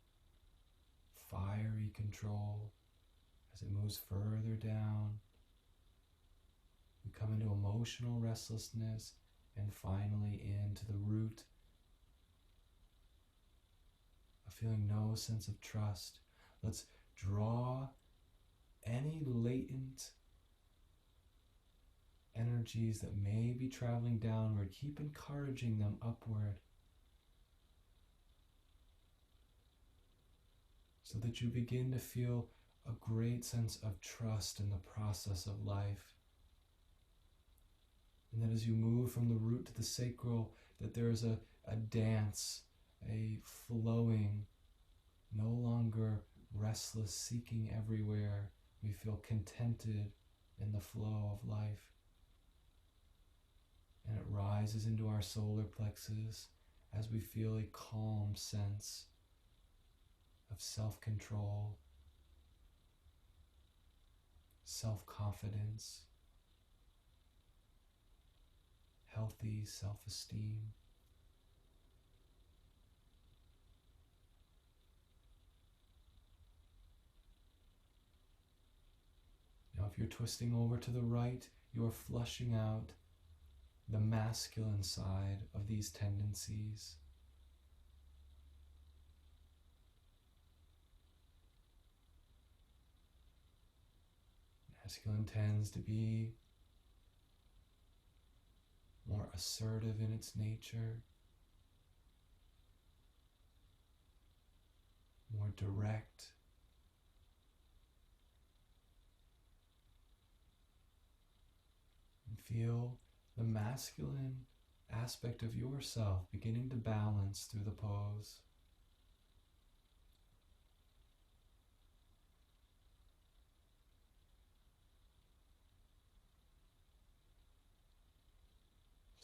S1: fiery control. As it moves further down, we come into emotional restlessness and finally into the root of feeling no sense of trust. Let's draw any latent energies that may be traveling downward. Keep encouraging them upward so that you begin to feel a great sense of trust in the process of life. And that as you move from the root to the sacral, that there is a dance, a flowing, no longer restless, seeking everywhere. We feel contented in the flow of life. And it rises into our solar plexus as we feel a calm sense of self-control, self-confidence, healthy self-esteem. Now, if you're twisting over to the right, you are flushing out the masculine side of these tendencies. Masculine tends to be more assertive in its nature, more direct, and feel the masculine aspect of yourself beginning to balance through the pose.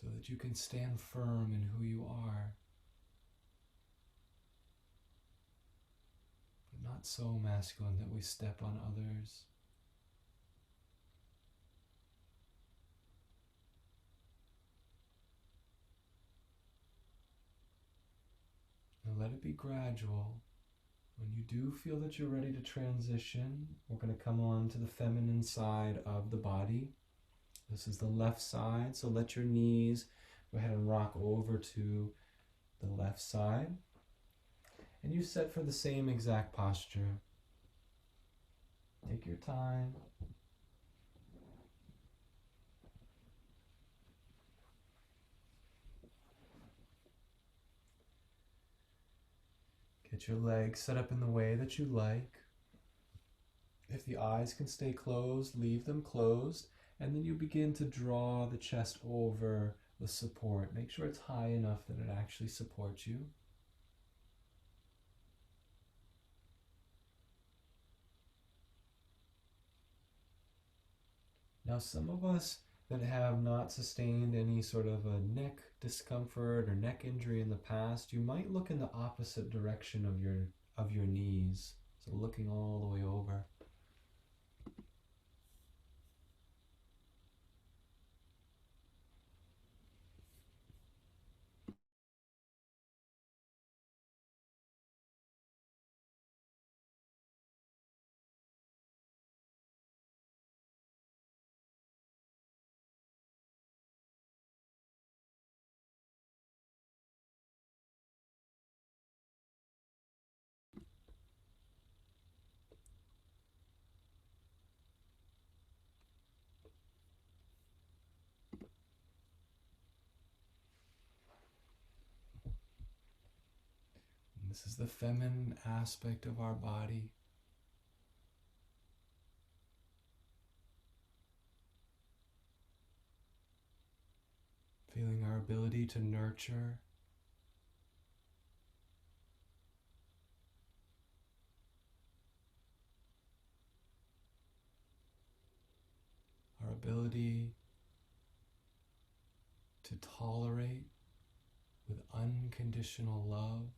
S1: So that you can stand firm in who you are, but not so masculine that we step on others. And let it be gradual. When you do feel that you're ready to transition, we're going to come on to the feminine side of the body. This is the left side, so let your knees go ahead and rock over to the left side. And you set for the same exact posture. Take your time. Get your legs set up in the way that you like. If the eyes can stay closed, leave them closed. And then you begin to draw the chest over the support. Make sure it's high enough that it actually supports you. Now, some of us that have not sustained any sort of a neck discomfort or neck injury in the past, you might look in the opposite direction of your knees. So looking all the way over. This is the feminine aspect of our body. Feeling our ability to nurture, our ability to tolerate with unconditional love.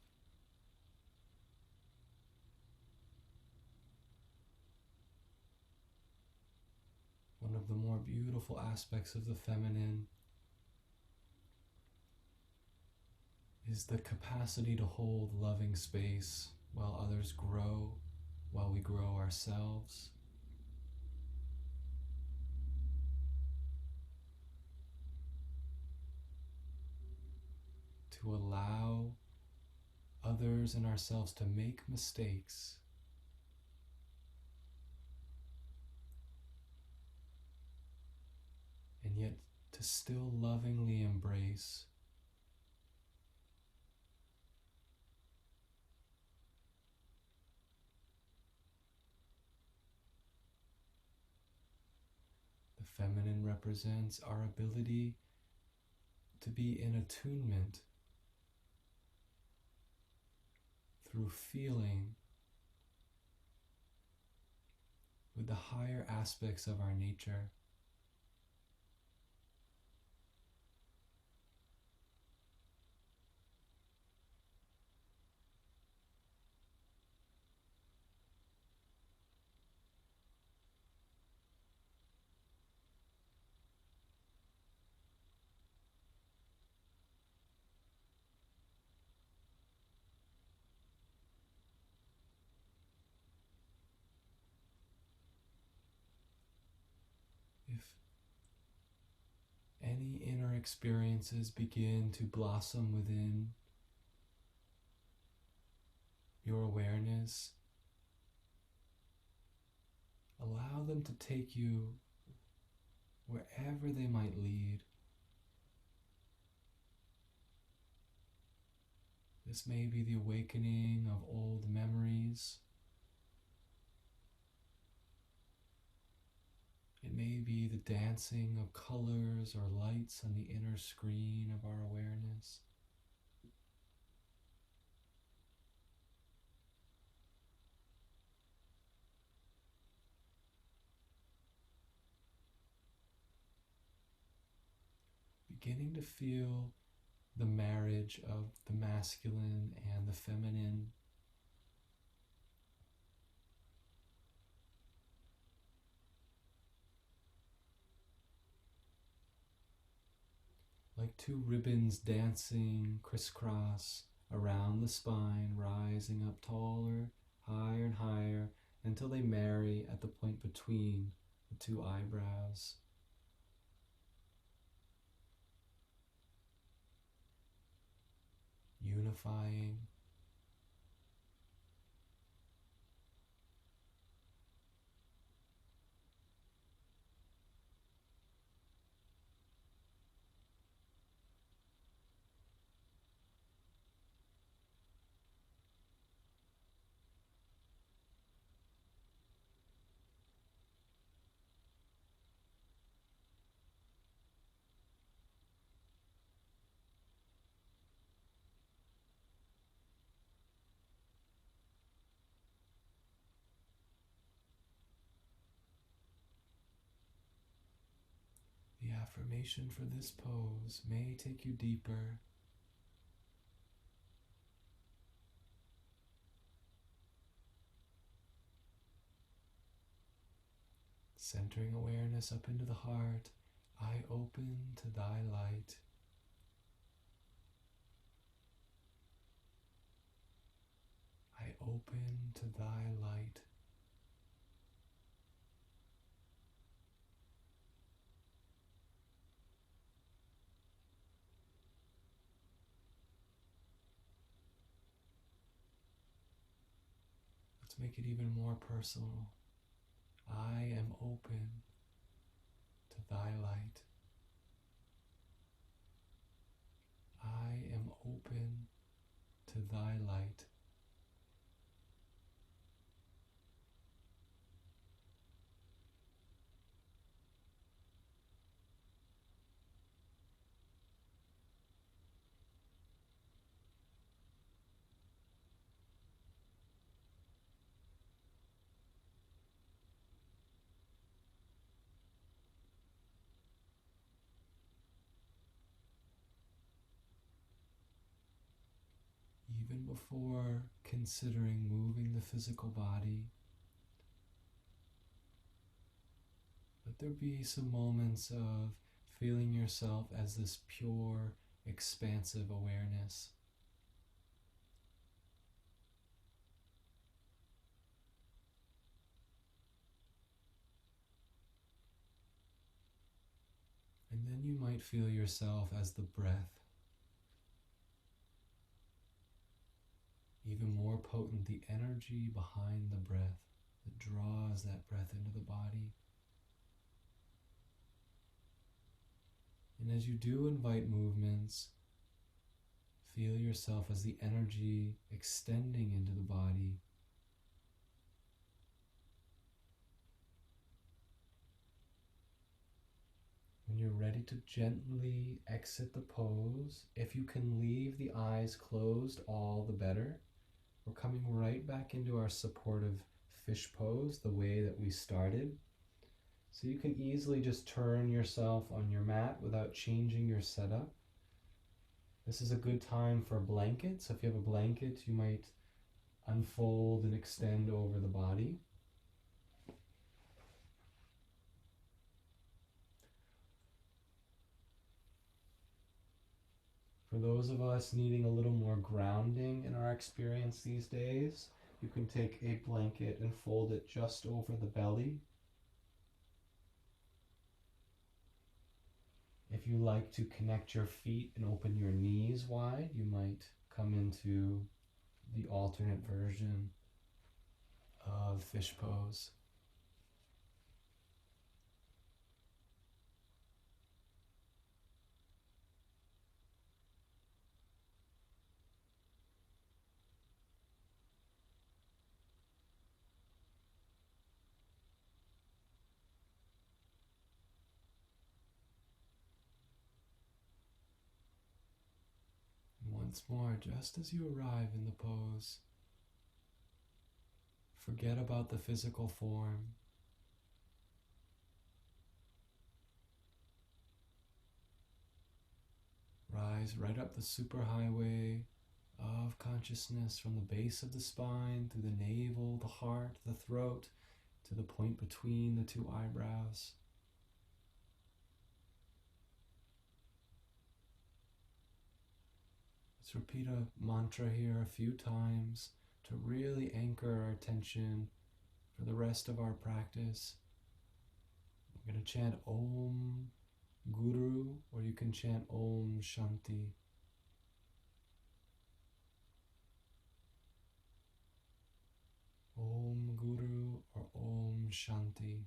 S1: One of the more beautiful aspects of the feminine is the capacity to hold loving space while others grow while we grow ourselves. To allow others and ourselves to make mistakes, and yet to still lovingly embrace the feminine represents our ability to be in attunement through feeling with the higher aspects of our nature. If any inner experiences begin to blossom within your awareness, allow them to take you wherever they might lead. This may be the awakening of old memories. It may be the dancing of colors or lights on the inner screen of our awareness. Beginning to feel the marriage of the masculine and the feminine. Like two ribbons dancing crisscross around the spine, rising up taller, higher and higher, until they marry at the point between the two eyebrows. Unifying. The affirmation for this pose may take you deeper. Centering awareness up into the heart, I open to thy light. I open to thy light. Let's make it even more personal. I am open to thy light. I am open to thy light. Even before considering moving the physical body, let there be some moments of feeling yourself as this pure, expansive awareness. then you might feel yourself as the breath. Even more potent, the energy behind the breath that draws that breath into the body. And as you do invite movements, feel yourself as the energy extending into the body. When you're ready to gently exit the pose, if you can leave the eyes closed, all the better. We're coming right back into our supportive fish pose, the way that we started. So you can easily just turn yourself on your mat without changing your setup. This is a good time for blankets. So if you have a blanket, you might unfold and extend over the body. For those of us needing a little more grounding in our experience these days, you can take a blanket and fold it just over the belly. If you like to connect your feet and open your knees wide, you might come into the alternate version of fish pose. Once more, just as you arrive in the pose, forget about the physical form. Rise right up the superhighway of consciousness from the base of the spine, through the navel, the heart, the throat, to the point between the two eyebrows. Let's repeat a mantra here a few times to really anchor our attention for the rest of our practice. We're going to chant Om Guru, or you can chant Om Shanti. Om Guru or Om Shanti.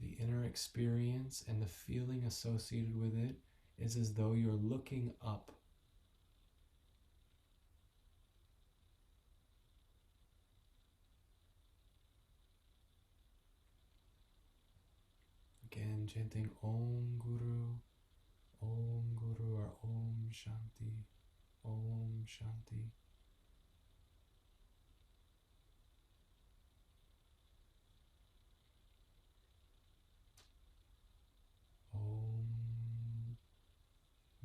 S1: The inner experience and the feeling associated with it is as though you're looking up. Again, chanting Om Guru or Om Shanti, Om Shanti. Om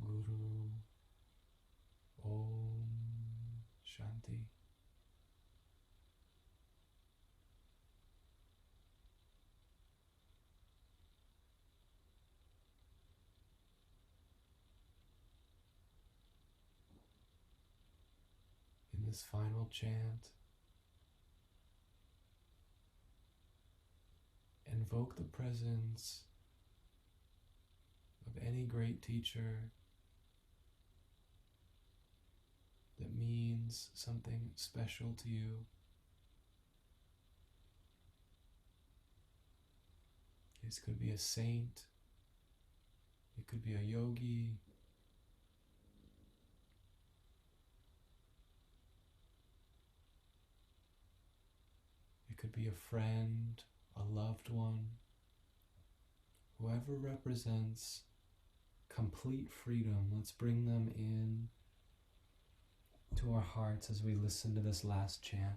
S1: Guru, Om Shanti. In this final chant, invoke the presence of any great teacher that means something special to you. This could be a saint, it could be a yogi, it could be a friend, a loved one, whoever represents complete freedom. Let's bring them in to our hearts as we listen to this last chant.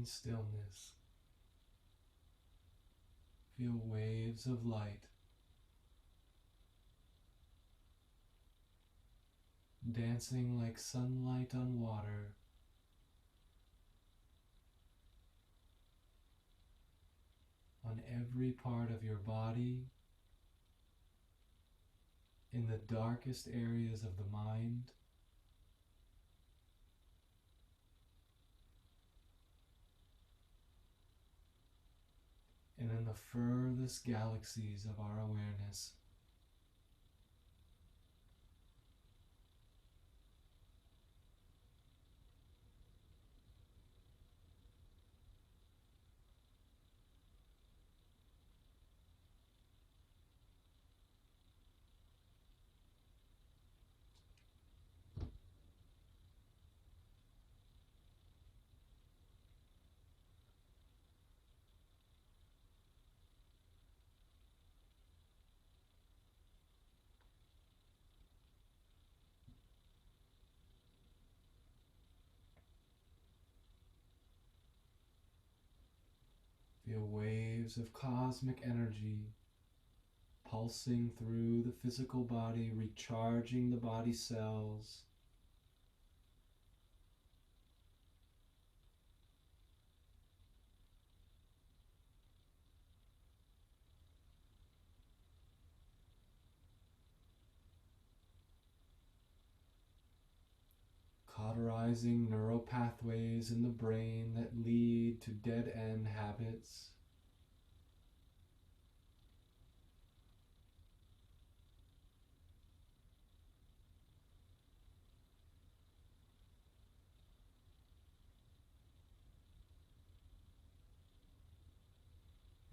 S1: in stillness. Feel waves of light dancing like sunlight on water, on every part of your body, in the darkest areas of the mind, and in the furthest galaxies of our awareness. Feel waves of cosmic energy pulsing through the physical body, recharging the body cells. Cauterizing neural pathways in the brain that lead to dead-end habits.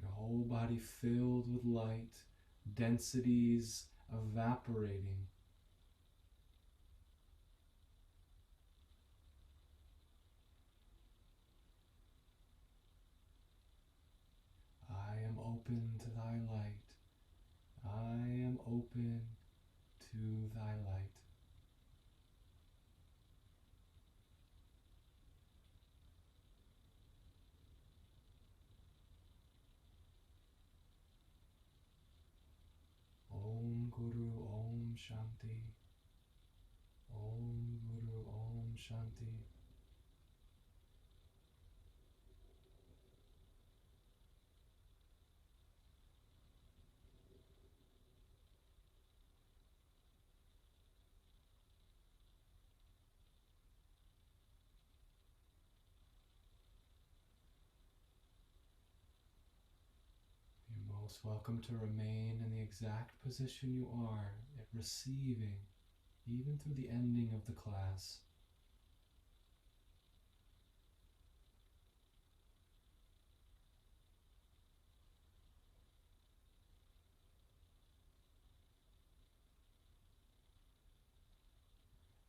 S1: Your whole body filled with light, densities evaporating. I am open to thy light. I am open to thy light. Om Guru Om Shanti. Om Guru Om Shanti. You're most welcome to remain in the exact position you are, receiving, even through the ending of the class.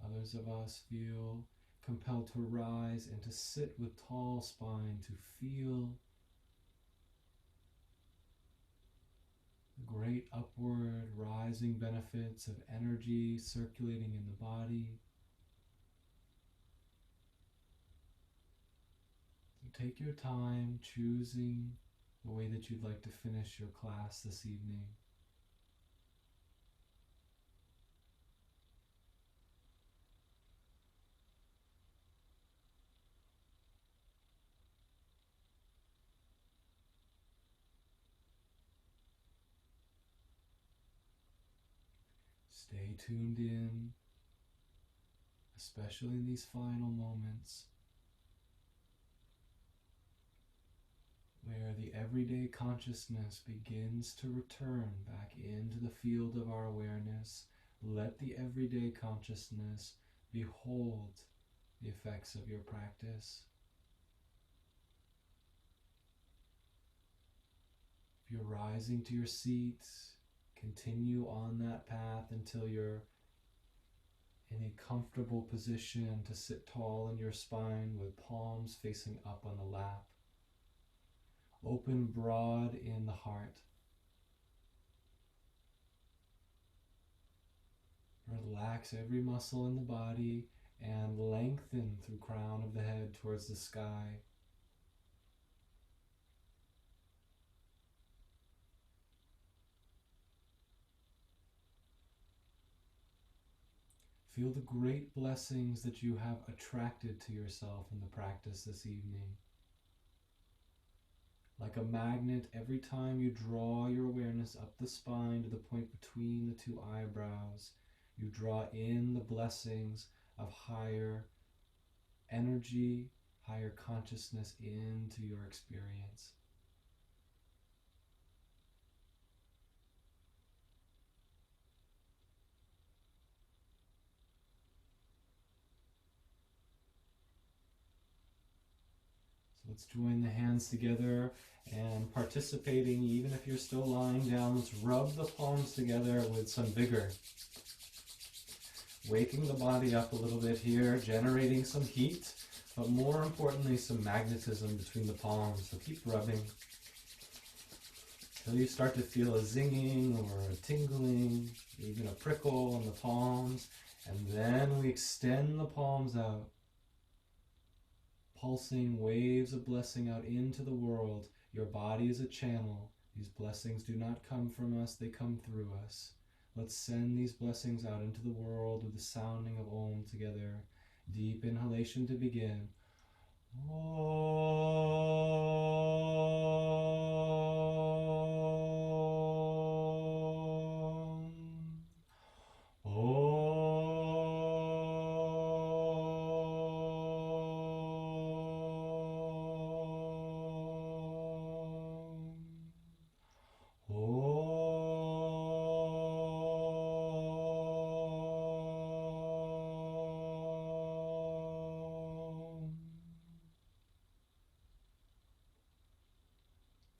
S1: Others of us feel compelled to rise and to sit with tall spine, to feel the great upward rising benefits of energy circulating in the body. So take your time choosing the way that you'd like to finish your class this evening. Stay tuned in, especially in these final moments where the everyday consciousness begins to return back into the field of our awareness. Let the everyday consciousness behold the effects of your practice. If you're rising to your seat, continue on that path until you're in a comfortable position to sit tall in your spine with palms facing up on the lap. Open broad in the heart. Relax every muscle in the body and lengthen through crown of the head towards the sky. Feel the great blessings that you have attracted to yourself in the practice this evening. Like a magnet, every time you draw your awareness up the spine to the point between the two eyebrows, you draw in the blessings of higher energy, higher consciousness into your experience. So let's join the hands together and participating, even if you're still lying down, let's rub the palms together with some vigor. Waking the body up a little bit here, generating some heat, but more importantly, some magnetism between the palms. So keep rubbing until you start to feel a zinging or a tingling, even a prickle on the palms. And then we extend the palms out, pulsing waves of blessing out into the world. Your body is a channel. These blessings do not come from us, they come through us. Let's send these blessings out into the world with the sounding of Om together. Deep inhalation to begin. Om.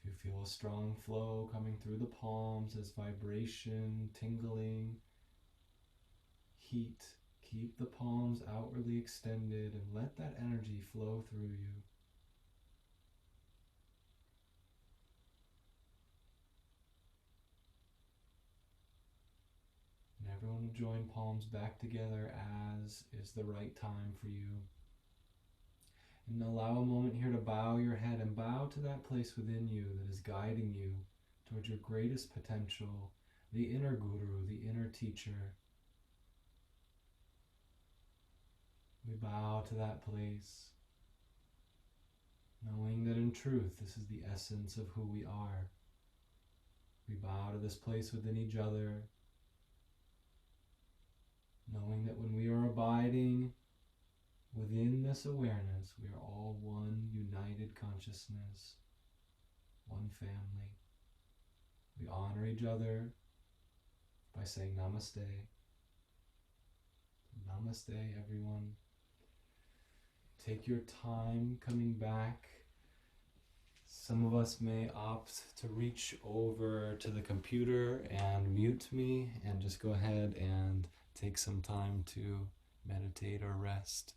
S1: If you feel a strong flow coming through the palms as vibration, tingling, heat, keep the palms outwardly extended and let that energy flow through you. And everyone will join palms back together as is the right time for you. And allow a moment here to bow your head and bow to that place within you that is guiding you towards your greatest potential, the inner guru, the inner teacher. We bow to that place, knowing that in truth this is the essence of who we are. We bow to this place within each other, knowing that when we are abiding within this awareness, we are all one united consciousness, one family. We honor each other by saying namaste. Namaste, everyone. Take your time coming back. Some of us may opt to reach over to the computer and mute me and just go ahead and take some time to meditate or rest.